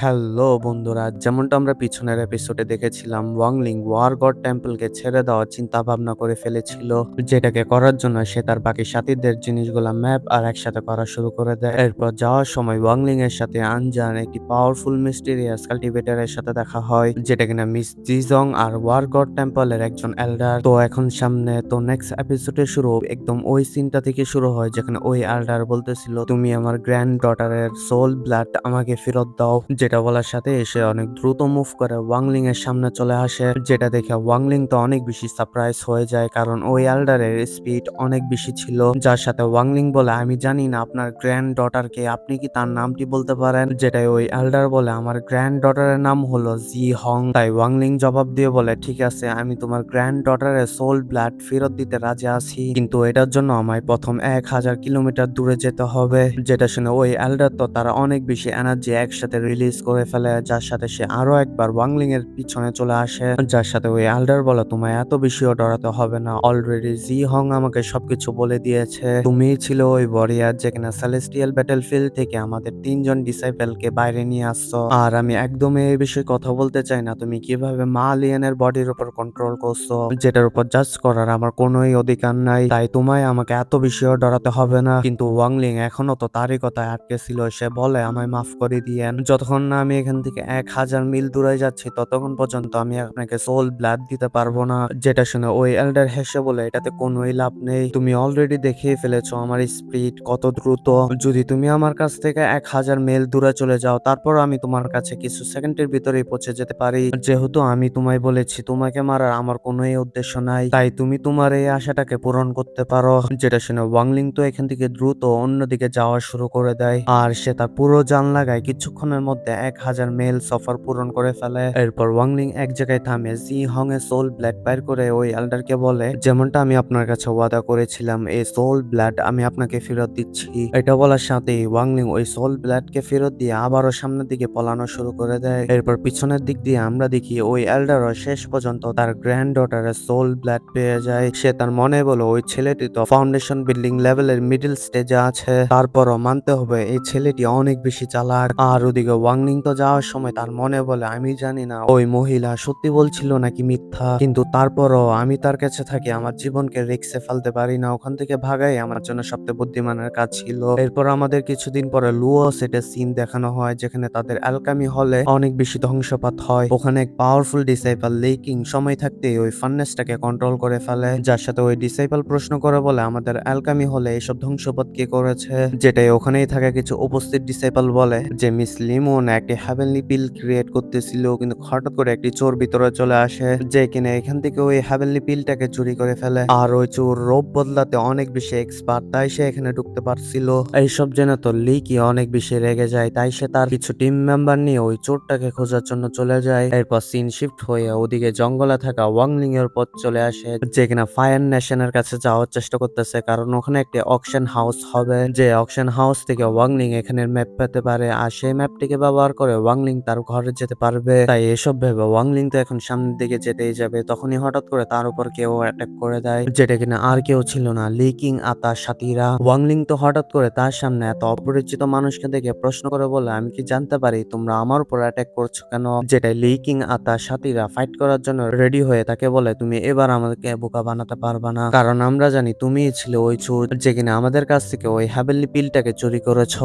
Hello বন্ধুরা, যেমনটা আমরা পিছনের এপিসোডে দেখেছিলাম, ওয়াংলিং ওয়ার গড টেম্পলকে ছেড়ে দেওয়ার চিন্তা ভাবনা করে ফেলেছিল, যেটাকে করার জন্য সে তার বাকি সাথীদের জিনিসগুলা ম্যাপ আর একসাথে করা শুরু করে দেয়। এরপর যাওয়ার সময় ওয়াংলিং এর সাথে আনজান একটি পাওয়ারফুল মিস্টিরিয়াস কাল্টিভেটরের সাথে দেখা হয়, যেটা কিনা মিস জিজং আর ওয়ার গড টেম্পলের একজন এল্ডার। তো এখন সামনে তো নেক্সট এপিসোডে শুরু একদম ওই সিনটা থেকে শুরু হয়, যেখানে ওই এল্ডার বলতেছিল, তুমি আমার গ্র্যান্ড ডটারের সোল ব্লাড আমাকে ফেরত দাও। যেটা বলার সাথে সে অনেক দ্রুত মুভ করে ওয়াংলিং এর সামনে চলে আসে, যেটা দেখে ওয়াংলিং তো অনেক বেশি সারপ্রাইজ হয়ে যায়, কারণ ওই এল্ডারের স্পিড অনেক বেশি ছিল। যার সাথে ওয়াংলিং বলে, আমি জানি না আপনার গ্র্যান্ড ডটারকে, আপনি কি তার নামটি বলতে পারেন? যেটাই ওই এল্ডার বলে, আমার গ্র্যান্ড ডটারের নাম হলো জি হং। তাই ওয়াংলিং জবাব দিয়ে বলে, ঠিক আছে, আমি তোমার গ্র্যান্ড ডটারের সোল ব্লাড ফেরত দিতে রাজি আছি, কিন্তু এটার জন্য আমায় প্রথম 1000 কিলোমিটার দূরে যেতে হবে। যেটা শুনে ওই এল্ডার তো তারা অনেক বেশি এনার্জি একসাথে রিলিজ করে ফেলে, যার সাথে সে আরো একবার ওয়াংলিং এর পিছনে চলে আসে। যার সাথে ওই এল্ডার বলে, তোমায় এত বেশিও ডরাতে হবে না, অলরেডি জি হং আমাকে সবকিছু বলে দিয়েছে। তুমিই ছিল ওই ওয়ারিয়ার যে কিনা সেলেস্টিয়াল ব্যাটেলফিল্ড থেকে আমাদের 3জন ডিসাইপেলকে বাইরে নিয়ে আসছো। আর আমি একদমই এই বিষয়ে কথা বলতে চাই না, তুমি কিভাবে মা লিয়েনের বডির উপর কন্ট্রোল করছো, যেটার উপর জাজ করার আমার কোনোই অধিকার নাই, তাই তোমায় আমাকে এত বেশিও ডরাতে হবে না। কিন্তু ওয়াংলিং এখনো তো তারই কথায় আটকে ছিল। সে বলে, আমায় মাফ করে দিয়েন, যতক্ষণ না আমি এখান থেকে 1000 মিল দূরে যাচ্ছি ততক্ষণ পর্যন্ত আমি আপনাকে সোল ব্লাড দিতে পারবো না। যেটা শুনে ওই এল্ডার হেসে বলে, এটাতে কোনোই লাভ নেই, তুমি অলরেডি দেখেই ফেলেছো আমার স্পিড কত দ্রুত। যদি তুমি আমার কাছ থেকে 1000 মিল দূরে চলে যাও, তারপর আমি তোমার কাছে কিছু সেকেন্ডের ভিতরেই পৌঁছে যেতে পারি। যেহেতু আমি তোমায় বলেছি তোমাকে মারার আমার কোনোই উদ্দেশ্য নাই, তাই তুমি তোমার এই আশাটাকে পূরণ করতে পারো। যেটা শুনে ওয়াংলিং তো এখান থেকে দ্রুত অন্যদিকে যাওয়া শুরু করে দেয়, আর সে তার পুরো জান লাগায় কিছুক্ষণের মধ্যে 1000 মিল সফর পূরণ করে ফেলে। এরপর ওয়াংলিং এক জায়গায় থামে, জি হং এর সোল ব্লাড বাইর করে ওই এল্ডারকে বলে, যেমনটা আমি আপনার কাছে ওয়াদা করেছিলাম, এই সোল ব্লাড আমি আপনাকে ফেরত দিচ্ছি। এটা বলার সাথেই ওয়াংলিং ওই সোল ব্লাডকে ফেরত দিয়ে আবারও সামনের দিকে পলানো শুরু করে দেয়। এরপর পিছনের দিক দিয়ে আমরা দেখি ওই এল্ডারও শেষ পর্যন্ত তার গ্র্যান্ড ডটারের সোল ব্লাড পেয়ে যায়। সে তার মনে বলে, ওই ছেলেটি তো ফাউন্ডেশন বিল্ডিং লেভেলের মিডল স্টেজে আছে, তারপরও মানতে হবে এই ছেলেটি অনেক বেশি চালাক। আর ওদিকে ওয়াংলিং তো যাওয়ার সময় তার মনে বলে, আমি জানি না ওই মহিলা সত্যি বলছিল নাকি মিথ্যা, কিন্তু তারপরও আমি তার কাছে থাকি, আমার জীবনকে রিস্কে ফেলতে পারি না, ওখান থেকে ভাগাই আমার জন্য সবচেয়ে বুদ্ধিমানের কাজ ছিল। এরপর আমাদের কিছুদিন পরে লুও সেটের সিন দেখানো হয়, যেখানে তাদের অ্যালকামি হলে অনেক বেশি ধ্বংসপাত হয়। ওখানে এক পাওয়ারফুল ডিসাইপল লেকিং সময় থাকতে ওই ফান্নেসটাকে কন্ট্রোল করে ফেলে, যার সাথে ওই ডিসাইপল প্রশ্ন করে বলে, আমাদের অ্যালকামি হলে এসব ধ্বংসপাত কে করেছে? যেটাই ওখানেই থাকা কিছু উপস্থিত ডিসাইপল বলে যে মিস লিমন একটি হ্যাভেনলি পিল ক্রিয়েট করতেছিল, কিন্তু হঠাৎ করে একটি চোর ভিতরে চলে আসে, যে কিনা এখান থেকে ওই হ্যাভেনলি পিলটাকে চুরি করে ফেলে। আর ওই চোর রূপ বদলাতে অনেক বেশি এক্সপার্ট, তাই সে এখানে ঢুকতে পারছিল। এইসব জেনে তো লিকি অনেক বেশি রেগে যায়, তাই সে তার কিছু টিম মেম্বার নিয়ে ওই চোরটাকে খোঁজার জন্য চলে যায়। এরপর সিন শিফট হয়ে ওদিকে জঙ্গলে থাকা ওয়াংলিং এর পথ চলে আসে, যে কিনা ফায়ার নেশনের কাছে যাওয়ার চেষ্টা করতেছে, কারণ ওখানে একটি অকশন হাউস হবে, যে অকশন হাউস থেকে ওয়াংলিং এখানের ম্যাপ পেতে পারে, আর সেই ম্যাপটিকে ব্যবহার করে ওয়াংলিং তার ঘরে যেতে পারবে। তাই এসব ভেবে ওয়াংলিং তো এখন সামনের দিকে যেতেই যাবে, তখনই হঠাৎ করে তার উপর কেউ অ্যাটাক করে দেয়, যেটা কিনা আর কেউ ছিল না, লিকিং আর তার সাথীরা। ওয়াংলিং তো হঠাৎ করে তার সামনে এত অপরিচিত মানুষকে দেখে প্রশ্ন করে বলে, আমি কি জানতে পারি তোমরা আমার উপর অ্যাটাক করছো কেন? যেটাই লিকিং আর তার সাথীরা ফাইট করার জন্য রেডি হয়ে তাকে বলে, তুমি এবার আমাদেরকে বোকা বানাতে পারবা না, কারণ আমরা জানি তুমিই ছিল ওই চোর যে কিনা আমাদের কাছ থেকে ওই হ্যাভেনলি পিলটাকে চুরি করেছ।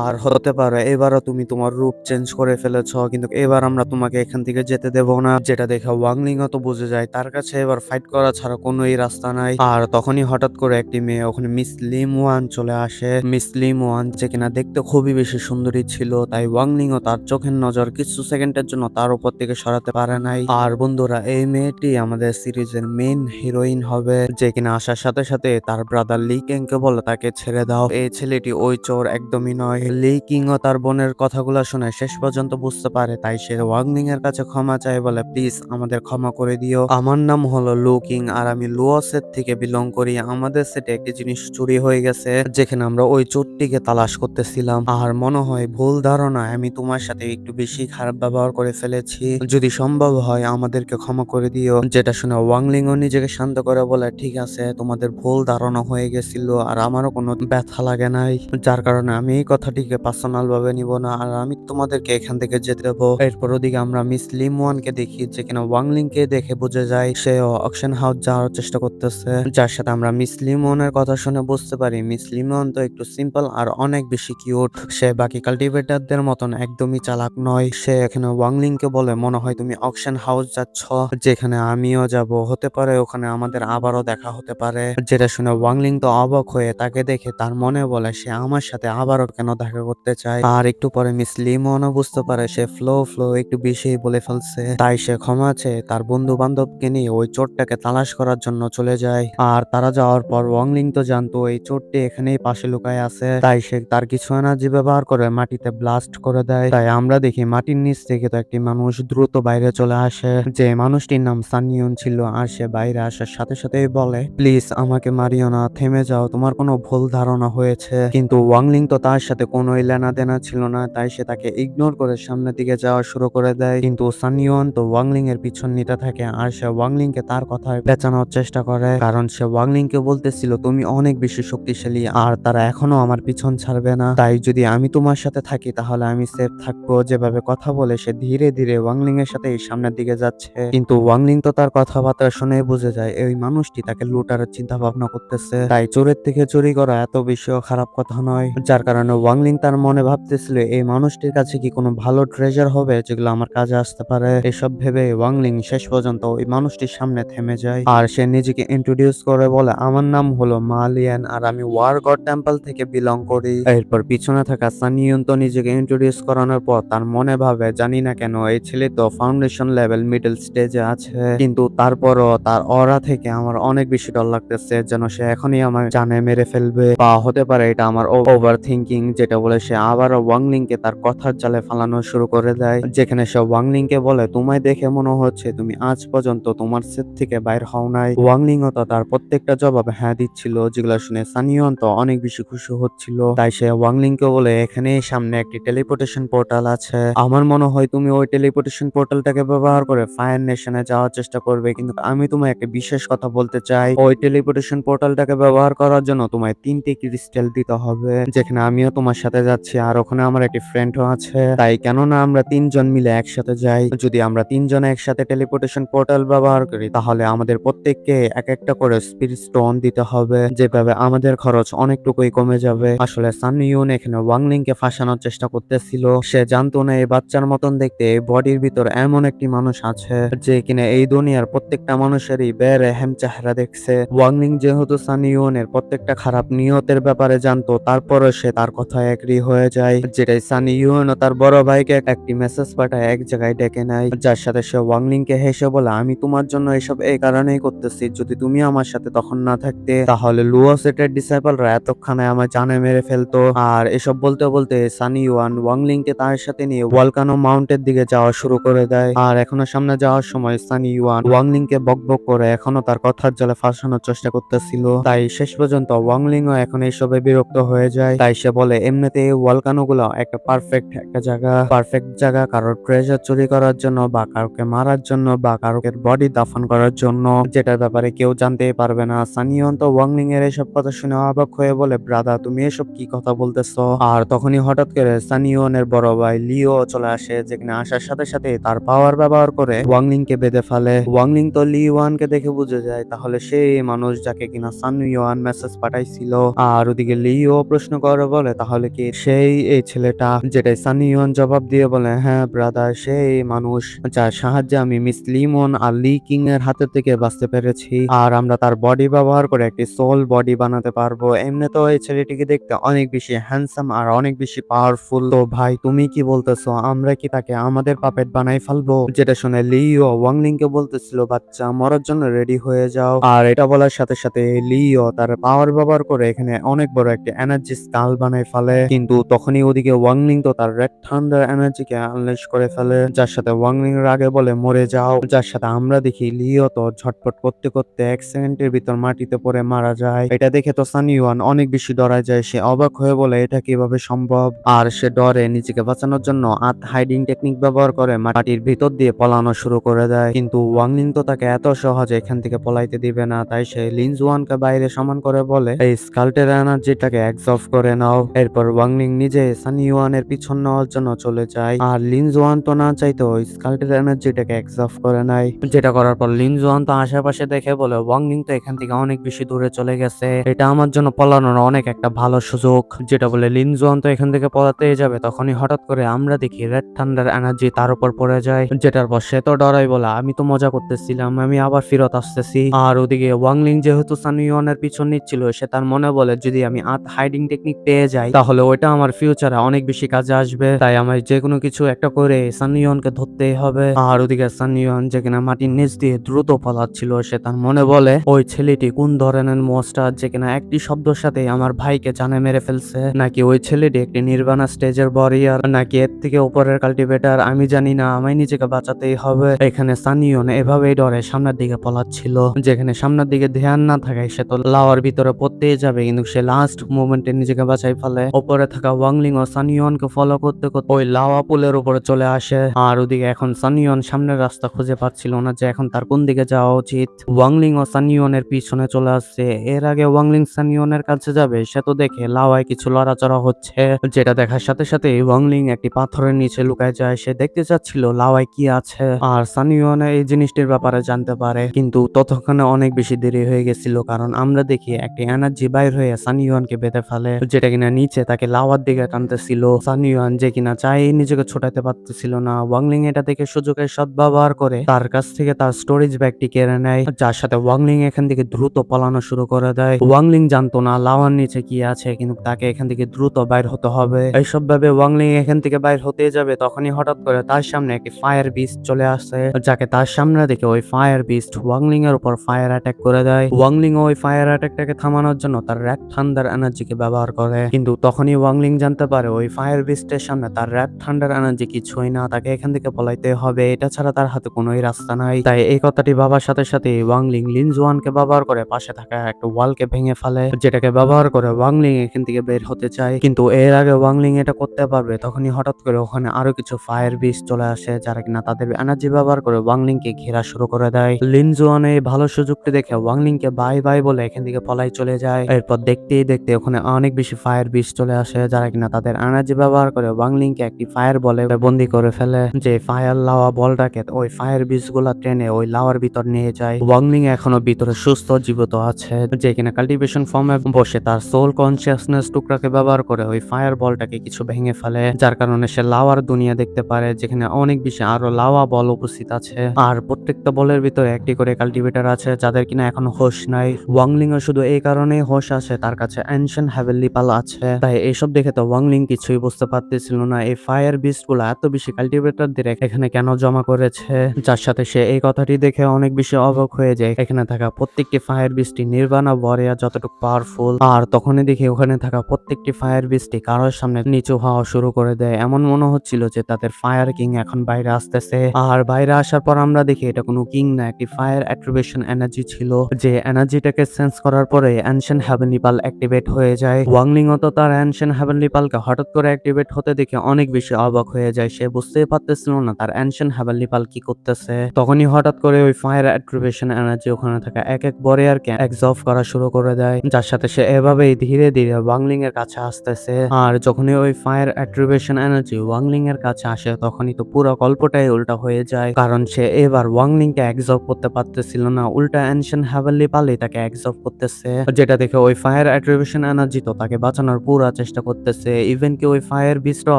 আর হতে পারে এবারও তুমি তোমার রূপ চেঞ্জ করে ফেলেছ, কিন্তু এবার আমরা তোমাকে এখান থেকে যেতে দেব না। যেটা দেখে ওয়াংলিং তো বুঝে যায় তার কাছে এবার ফাইট করা ছাড়া কোনোই রাস্তা নাই। আর তখনই হঠাৎ করে একটি মেয়ে ওখানে মিস লিম ওয়ান চলে আসে। মিস লিম ওয়ান যে কিনা দেখতে খুবই বেশি সুন্দরী ছিল, তাই ওয়াংলিং ও তার চোখের নজর কিছু সেকেন্ডের জন্য তার উপর থেকে সরাতে পারে নাই। আর বন্ধুরা, এই মেয়েটি আমাদের সিরিজের মেইন হিরোইন হবে, যে কিনা আসার সাথে সাথে তার ব্রাদার লি কিং কে বলে তাকে ছেড়ে দাও, এই ছেলেটি ওই চোর একদমই নয়। লি কিং ও তার বোনের কথাগুলো শুনে শেষ পর্যন্ত বুঝতে পারে, তাই সে ওয়াংলিং এর কাছে ক্ষমা চায়, বলে প্লিজ আমাদের ক্ষমা করে দিও, আমার নাম হলো লু কিং আর আমি লুও সেট থেকে বিলং করি, আমাদের সেটে একটি জিনিস চুরি হয়ে গেছে, যেখানে আমরা ওই চোরটিকে তালাশ করতেছিলাম, আর মনে হয় ভুল ধারণা আমি তোমার সাথে একটু বেশি খারাপ ব্যবহার করে ফেলেছি, যদি সম্ভব হয় আমাদেরকে ক্ষমা করে দিও। যেটা শুনে ওয়াংলিং ও নিজেকে শান্ত করে বলে, ঠিক আছে, তোমাদের ভুল ধারণা হয়ে গেছিল আর আমারও কোনো ব্যথা লাগে নাই, যার কারণে আমি এই কথাটিকে পার্সোনাল ভাবে নিব না, আর আমি তোমাদের আমাদেরকে এখান থেকে যেতে দেবো। এরপর ওদিকে আমরা মিস লিম ওয়ানকে দেখি যে কিনা ওয়াংলিংকে দেখে বুঝে যায় সে অকশন হাউস যাওয়ার চেষ্টা করতেছে, যার সাথে আমরা মিস লিম ওয়ানের কথা শুনে বুঝতে পারি মিস লিম ওয়ান তো একটু সিম্পল আর অনেক বেশি কিউট। সে বাকি কাল্টিভেটরদের মতন একদমই চালাক নয়। সে এখানে ওয়াংলিংকে বলে মনে হয় তুমি অকশন হাউস যাচ্ছ, যেখানে আমিও যাব, হতে পারে ওখানে আমাদের আবারও দেখা হতে পারে। যেটা শুনে ওয়াংলিং তো অবাক হয়ে তাকে দেখে তার মনে বলে সে আমার সাথে আবারও কেন দেখা করতে চায়। আর একটু পরে মিস লিমনও বুঝতে পারে সে ফ্লো একটু বেশি বলে ফেলছে, তাই সে ক্ষমা চেয়ে তার বন্ধু বান্ধবকে নিয়ে ওই চোরটাকে তালাশ করার জন্য চলে যায়। আর তারা যাওয়ার পর ওয়াংলিং তো জানতো এই চোরটি এখানেই পাশে লুকায় আছে, তাই সে তার কিছু এনার্জি ব্যবহার করে মাটিতে ব্লাস্ট করে দেয়। তাই আমরা দেখি মাটির নিচ থেকে তো একটি মানুষ দ্রুত বাইরে চলে আসে, যে মানুষটির নাম সানিয়ন ছিল। আর সে বাইরে আসার সাথে সাথেই বলে প্লিজ আমাকে মারিও না, থেমে যাও, তোমার কোনো ভুল ধারণা হয়েছে। কিন্তু ওয়াংলিং তো তার সাথে কোনোই লেনা দেনা ছিল না, তাই সে তাকে ইগনোর করে সামনের দিকে যাওয়া শুরু করে দেয়। কিন্তু সানিয়ন তো ওয়াংলিং এর পিছন নিতে থাকে আর সে ওয়াংলিং কে তার কথায় পেঁচানোর চেষ্টা করে, কারণ সে ওয়াংলিং কে বলতেছিল তুমি অনেক বেশি শক্তিশালী আর তারা এখনো আমার পিছন ছাড়বে না, তাই যদি আমি তোমার সাথে থাকি তাহলে আমি সেফ থাকবো। যেভাবে কথা বলে সে ধীরে ধীরে ওয়াংলিং এর সাথে সামনের দিকে যাচ্ছে, কিন্তু ওয়াংলিং তো তার কথাবার্তা শুনে বুঝে যায় এই মানুষটি তাকে লুটার চিন্তা ভাবনা করতেছে, তাই চোরের থেকে চুরি করা এত বেশিও খারাপ কথা নয়। যার কারণে ওয়াংলিং তার মনে ভাবতেছিল এই মানুষটির কাছে কি কোনো ভালো ট্রেজার হবে যেগুলো আমার কাজে আসতে পারে। এসব ভেবে ওয়াংলিং শেষ পর্যন্ত ওই মানুষটির সামনে থেমে যায় আর সে নিজেকে ইন্ট্রোডিউস করে বলে আমার নাম হলো মালিয়ান আর আমি ওয়ার গড টেম্পল থেকে বিলং করি। এরপর পিছনে থাকা সানিয়ন তো নিজেকে ইন্ট্রোডিউস করানোর পর তার মনে ভাবে জানি না কেন এই ছেলে তো ফাউন্ডেশন লেভেল মিডল স্টেজে আছে, কিন্তু তারপরও তার অরা থেকে আমার অনেক বেশি ডর লাগতেছে যেন সে এখনই আমার জানে মেরে ফেলবে, বা হতে পারে এটা আমার ওভার থিঙ্কিং। যেটা বলে সে আবারও ওয়াংলিং কে তার কথার জালে ফালানো শুরু করে দেয়, যেখানে সে ওয়াংলিং কে বলে তোমায় দেখে মনে হচ্ছে তুমি আজ পর্যন্ত তোমার সেট থেকে বাইর হও নাই। ওয়াংলিং ও তো তার প্রত্যেকটা জবাব হ্যাঁ দিচ্ছিল, যেগুলো শুনে সানিয়ন তো অনেক বেশি খুশি হচ্ছিল। তাই সে ওয়াংলিং কে বলে এখানে সামনে একটি টেলিপোর্টেশন পোর্টাল আছে, আমার মনে হয় তুমি ওই টেলিপোর্টেশন পোর্টালটাকে ব্যবহার করে ফায়ার নেশনে যাওয়ার চেষ্টা করবে, কিন্তু আমি তোমায় একটা বিশেষ কথা বলতে চাই ওই টেলিপোর্টেশন পোর্টালটাকে ব্যবহার করার জন্য তোমায় 3টি ক্রিস্টাল দিতে হবে, যেখানে আমিও তোমার সাথে যাচ্ছি আর ওখানে আমার একটি ফ্রেন্ডও আছে। তাই কেননা আমরা 3জন মিলে একসাথে যাই, যদি আমরা 3জন একসাথে টেলিপোর্টেশন পোর্টাল ব্যবহার করি তাহলে আমাদের প্রত্যেককে এক একটা করে স্পিরিট স্টোন দিতে হবে, যেভাবে আমাদের খরচ অনেকটুকুই কমে যাবে। আসলে সানিয়ন এখানে ওয়াংলিং কে ফাঁসানোর চেষ্টা করতেছিল, সে জানতো না এই বাচ্চার মতন দেখতে এই বডির ভিতর এমন একটি মানুষ আছে যে কিনা এই দুনিয়ার প্রত্যেকটা মানুষেরই বেরেহেম চেহারা দেখছে। ওয়াংলিং যেহেতু সানিয়নের প্রত্যেকটা খারাপ নিয়তের ব্যাপারে জানতো, তারপরে সে তার কথা এগ্রি হয়ে যায়, যেটাই সানিয়ন ও তার বড় ভাইকে একটি মেসেজ পাঠায় এক জায়গায় ডেকে নেয়, যার সাথে সে ওয়াংলিং কে হেসে বলে আমি তোমার জন্য এসব এই কারণেই করতেছি, যদি তুমি আমার সাথে তখন না থাকতে তাহলে লুও সেটের ডিসাইপলরা এতক্ষণে আমার জানে মেরে ফেলতো। আর এসব বলতে বলতে সানিওয়ান ওয়াংলিং কে তার সাথে নিয়ে ভলকানো মাউন্টের দিকে যাওয়া শুরু করে দেয়। আর এখনো সামনে যাওয়ার সময় সানিওয়ান ওয়াংলিং কে বকবক করে এখনো তার কথার জালে ফাঁসানোর চেষ্টা করতেছিল, তাই শেষ পর্যন্ত ওয়াংলিং ও এখন এইসবে বিরক্ত হয়ে যায়। তাই সে বলে এমনিতে এই ভলকানো গুলো একটা পারফেক্ট জায়গা কারোর ট্রেজার চুরি করার জন্য বা কাউকে মারার জন্য বা কারোর বডি দাফন করার জন্য, যেটার ব্যাপারে কেউ জানতেই পারবে না। সানিয়ন তো ওয়াংলিং এর এসব কথা শুনে অবাক হয়ে বলে ব্রাদার তুমি এসব কি কথা বলতেছো। আর তখনই হঠাৎ করে সানিয়নের বড় ভাই লিও চলে আসে, যেখানে আসার সাথে সাথে তার পাওয়ার ব্যবহার করে ওয়াংলিং কে বেঁধে ফেলে। ওয়াংলিং তো লি ওয়ানকে দেখে বুঝে যায় তাহলে সেই মানুষ যাকে কিনা সানিওয়ান মেসেজ পাঠাইছিল। আর ওদিকে লিও প্রশ্ন করে বলে তাহলে কি সেই এই ছেলেটা, যেটাই সানিওয়ান জবাব দিয়ে বলে হ্যাঁ ব্রাদার সেই মানুষ যার সাহায্যে আমি মিস লিমন আর লি কিং এর হাতে থেকে বাঁচতে পেরেছি, আর আমরা তার বডি ব্যবহার করে একটি সোল বডি বানাতে পারবো। এমনি তো এই ছেলেটিকে দেখতে অনেক বেশি হ্যান্ডসাম আর অনেক বেশি পাওয়ারফুল, তো ভাই তুমি কি বলতেছো আমরা কি তাকে আমাদের পাপেট বানাই ফেলবো। যেটা শুনে লিও ওয়াংলিং কে বলতেছিল বাচ্চা মরার জন্য রেডি হয়ে যাও। আর এটা বলার সাথে সাথে লিও তার পাওয়ার ব্যবহার করে এখানে অনেক বড় একটি এনার্জি স্কাল বানাই ফেলে, কিন্তু তখনই ওদিকে ওয়াংলিং তো তার রেড থান্ডার এনার্জিকে আনলেশ করে ফেলে, যার সাথে ওয়াংলিং এর আগে বলে মরে যাও, যার সাথে আমরা দেখি লিও তো ঝটপট করতে করতে 1 সেকেন্ডের ভিতর মাটিতে পড়ে মারা যায়। এটা দেখে তো সানিওয়ান অনেক বেশি ডরা যায়, সে অবাক হয়ে বলে এটা কিভাবে সম্ভব। আর সে ডরে নিজেকে বাঁচানোর জন্য হাইডিং টেকনিক ব্যবহার করে মাটির ভিতর দিয়ে পলানো শুরু করে দেয়, কিন্তু ওয়াংলিং তো তাকে এত সহজে এখান থেকে পলাইতে দিবে না, তাই সে লিনজুয়ানকে বাইরে সমান করে বলে এই স্কাল্টের এনার্জিটাকে অ্যাবজর্ব করে নাও। এরপর ওয়াংলিং নিজে সানিওয়ানের পিছন্ন নেওয়ার জন্য চলে যায়। আর লিন জোয়ান তো না চাইতেও স্কাল্টের এনার্জিটাকে অ্যাবজর্ব করে নেয়, যেটা করার পর লিন জোয়ান তো আশেপাশে দেখে বলে ওয়াং লিং তো এখান থেকে অনেক বেশি দূরে চলে গেছে, এটা আমার জন্য পলানোর অনেক একটা ভালো সুযোগ। যেটা বলে লিন জোয়ান তো এখান থেকে পলাতেই যাবে, তখনই হঠাৎ করে আমরা দেখি রেড থান্ডার এনার্জি তার উপর পড়ে যায়, যেটার পর সে তো ডরাই বলে আমি তো মজা করতেছিলাম, আমি আবার ফেরত আসতেছি। আর ওদিকে ওয়াং লিং যেহেতু সান ইয়নের পিছন নিচ্ছিল, সে তার মনে বলে যদি আমি হাইডিং টেকনিক পেয়ে যাই তাহলে ওইটা আমার ফিউচারে অনেক বেশি কাজে আসবে, তাই আমার যে কোনো কিছু একটা করে সান ইয়নকে ধরতেই হবে। আর ওদিকে সান ইয়ন যে কিনা মাটির নিচ দিয়ে দ্রুত পালাচ্ছিল, সে তার মনে বলে ওই ছেলেটি কোন ধরনের মনস্টার যে কিনা একটি শব্দের সাথে আমার ভাইকে জানে মেরে ফেলছে, নাকি ওই ছেলেটি একটি নির্বাণা স্টেজের ওয়ারিয়র, নাকি এর থেকে উপরের কাল্টিভেটর, আমি জানি না, আমায় নিজেকে বাঁচাতেই হবে। এখানে সান ইয়ন এভাবেই ডরে সামনের দিকে পালাচ্ছিল, যেখানে সামনের দিকে ধ্যান না থাকায় সে তো লাওয়ার ভিতরে পড়তেই যাবে, কিন্তু সে লাস্ট মোমেন্টে নিজেকে বাঁচাই ফেলে। উপরে থাকা ওয়াং লিং ও সান ইয়নকে ফলো করতে করতে ওই লাওয়া পুলের উপরে চলে আসে। আর ওদিকে এখন সান ইয়ন সামনের রাস্তা খুঁজে পাচ্ছিল না যে এখন তার কোন দিকে যাওয়া উচিত। ওয়াং লিং ও সান ইয়নের পিছনে চলে আসছে। এর আগে ওয়াং লিং সান ইয়নের কাছে যাবে, সে তো দেখে লাওয়ায় কিছু লড়াচড়া হচ্ছে, যেটা দেখার সাথে সাথে ওয়াং লিং একটি পাথরের নিচে লুকায় যায়। সে দেখতে চাচ্ছিল লাওয়ায় কি আছে, আর সান ইয়ন এই জিনিসটির ব্যাপারে জানতে পারে, কিন্তু ততক্ষণে অনেক বেশি দেরি হয়ে গেছিল, কারণ আমরা দেখি একটি এনার্জি বাইর হয়ে সান ইয়নকে বেঁধে ফেলে, যেটা কিনা নিচে তাকে লাওয়ার দিকে টানতেছিল। সান ইয়ন যে কিনা চাই নিজেকে ছোটাতে পারতেছিল না, ওয়াং লিং এটা থেকে সুযোগের সদ্ব্যবহার করে তার কাছ থেকে তার স্টোরেজ ব্যাগটি কেড়ে নেয়, যার সাথে ওয়াং লিং এখান থেকে দ্রুত পালানো শুরু করে দেয়। ওয়াং লিং জানতো না লাওয়ার নিচে কি আছে, কিন্তু তাকে এখান থেকে দ্রুত বাইর হতে হবে। এইসব ভাবে ওয়াং লিং এখান থেকে বাইর হতে যাবে, তখনই হঠাৎ করে তার সামনে একটি ফায়ার বিস্ট চলে আসে, যাকে তার সামনে দেখে ওই ফায়ার বিস্ট ওয়াং লিং এর উপর ফায়ার অ্যাটাক করে দেয়। ওয়াং লিং ওই ফায়ার অ্যাটাকটাকে থামানোর জন্য তার রেড থান্ডার এনার্জিকে ব্যবহার করে, কিন্তু তখনই ওয়াং লিং জানতে পারে ওই ফায়ার বিস্টের সামনে তার রেড থান্ডার এনার্জি কিছুই না, তাকে এখান থেকে পলাইতে হবে, এটা ছাড়া তার হাতে কোনোই রাস্তা নাই। তাই এই কথাটি ভাবার সাথে সাথে ওয়াং লিং লিন জোয়ানকে ব্যবহার করে পাশে থাকা একটা ওয়ালকে ভেঙে ফেলে, যেটাকে ব্যবহার করে ওয়াং লিং এখান থেকে বের হতে চায়, কিন্তু এর আগে ওয়াং লিং এটা করতে পারবে তখনই হঠাৎ করে ওখানে আরো কিছু ফায়ার বিস্ট চলে আসে, যারা কিনা তাদের এনার্জি ব্যবহার করে ওয়াং লিং কে ঘেরা শুরু করে দেয়। লিন জোয়ান এই ভালো সুযোগটি দেখে ওয়াং লিং কে বাই বাই বলে এখান থেকে পলাই চলে যায়। এরপর দেখতেই দেখতে ওখানে অনেক বেশি ফায়ার বিস্ট চলে আসে, যারা কিনা তাদের এনার্জি ব্যবহার করে ওয়াং লিং কে একটি ফায়ার বলে বন্দি করে ফেলে, যে ফায়ার লাওয়া বলটাকে ওই ফায়ার বিস্ট গুলা টেনে ওই লাওয়ার ভিতর নিয়ে যায়। ওয়াং লিং এখনো ভিতরে সুস্থ জীবিত আছে, যে কিনা কাল্টিভেশন ফর্মে বসে তার সোল কনসিয়াসনেস টুকরাকে ব্যবহার করে ওই ফায়ার বলটাকে কিছু ভেঙে ফেলে, যার কারণে সে লাওয়ার দুনিয়া দেখতে পারে, যেখানে অনেক বেশি আরো লাওয়া বল উপস্থিত আছে, আর প্রত্যেকটা বলের ভিতরে একটি করে কাল্টিভেটর আছে, যাদের কিনা এখনো হোশ নাই। ওয়াং লিং এর শুধু এই কারণেই হোশ আছে তার কাছে এনশিয়েন্ট হেভেনলি পাল আছে, তাই এইসব দেখে তো ওয়াং লিং কিছুই বুঝতে পারতেছিল না এই ফায়ার বিস্ট গুলো এত বেশি কাল্টিভেটর দিয়ে এখানে কেন জমা করেছে, যার সাথে সে এই কথাটি দেখে অনেক বেশি অবাক হয়ে যায়। এখানে থাকা প্রত্যেকটি ফায়ার বিস্টই নির্বাণা ওয়ারিয়র যতটুকু পাওয়ারফুল, আর তখনই দেখি ওখানে থাকা প্রত্যেকটি ফায়ার বিস্টই কারোর সামনে নিচু হওয়া শুরু করে দেয়, এমন মনে হচ্ছিল যে তাদের ফায়ার কিং এখন বাইরে আসতেছে। আর বাইরে আসার পর আমরা দেখি এটা কোনো কিং না, একটি ফায়ার অ্যাট্রিবিউশন এনার্জি ছিল, যে এনার্জিটাকে সেন্স করার পরে অ্যানশিয়েন্ট হেভেনলি পাল অ্যাক্টিভেট হয়ে যায়। ওয়াং লিং তো তার অ্যানশিয়েন্ট হেভেনলি পালকে হঠাৎ করে অ্যাক্টিভেট হতে দেখে অনেক বেশি অবাক হয়ে যায়, সে বুঝতেই পারতেছিল না তার অ্যানশিয়েন্ট হেভেনলি পাল কি করতেছে। তখনই হঠাৎ করে ওই ফায়ার অ্যাট্রিবিউশন এনার্জি ওখানে থাকা এক এক ওয়ারিয়রকে অ্যাবজর্ব করা শুরু করে দেয়, যার সাথে সে এভাবেই ধীরে ধীরে ওয়াং লিং এর কাছে আসতেছে। আর যখনই ওই fire attribution energy Wang Ling এর কাছে আসে, তখনই তো পুরো গল্পটাই উল্টা হয়ে যায়, কারণ সে এবার ওয়াং লিং কে অ্যাবজর্ব করতে পারতেছিল না, উল্টা অ্যানশিয়েন্ট হেভেনলি পালে তাকে অ্যাবজর্ব করতেছে, যেটা দেখে ওই ফায়ার অ্যাট্রিবিউশন এনার্জি তো তাকে বাঁচানোর পুরো চেষ্টা করতেছে, ইভেন কি ওই ফায়ার বিস্টরা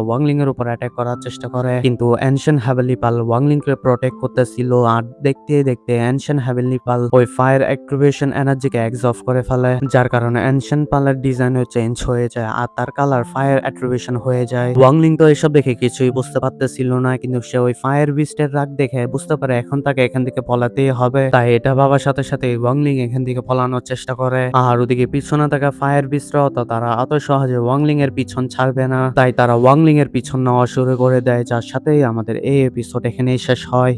ওয়াং লিং এর উপর অ্যাটাক করার চেষ্টা করে, কিন্তু অ্যানশিয়েন্ট হেভেনলি পাল ওয়াং লিং কে প্রটেক্ট করতেছিল। আর দেখতে দেখতে অ্যানশিয়েন্ট হেভেনলি পাল ওই ফায়ার অ্যাক্টিভেশন এনার্জিকে অ্যাবজর্ব করে ফেলে, যার কারণে অ্যানশিয়েন্ট পালের ডিজাইনও চেঞ্জ হয়ে যায় আর তার কালার ফায়ার অ্যাট্রিবিউশন হয়ে যায়। ওয়াং লিং তো এসব দেখে কিছুই বুঝতে পারতেছিল না, কিন্তু সে ওই ফায়ার বিস্টের রাগ দেখে বুঝতে পারে এখন তাকে এখান থেকে পলাতেই হবে, তাই এটা ভাবার সাথে সাথে ওয়াং লিং এখান থেকে পলানোর চেষ্টা করে। আর ওদিকে পিছনে থাকা ফায়ার বিস্টরাও তো তারা অত সহজে ওয়াং লিং এর পিছন ছাড়বে না, তাই তারা ওয়াং লিং এর পিছন নেওয়া শুরু করে দেয়, যার সাথেই আমাদের এই এপিসোড এখানেই শেষ হয়।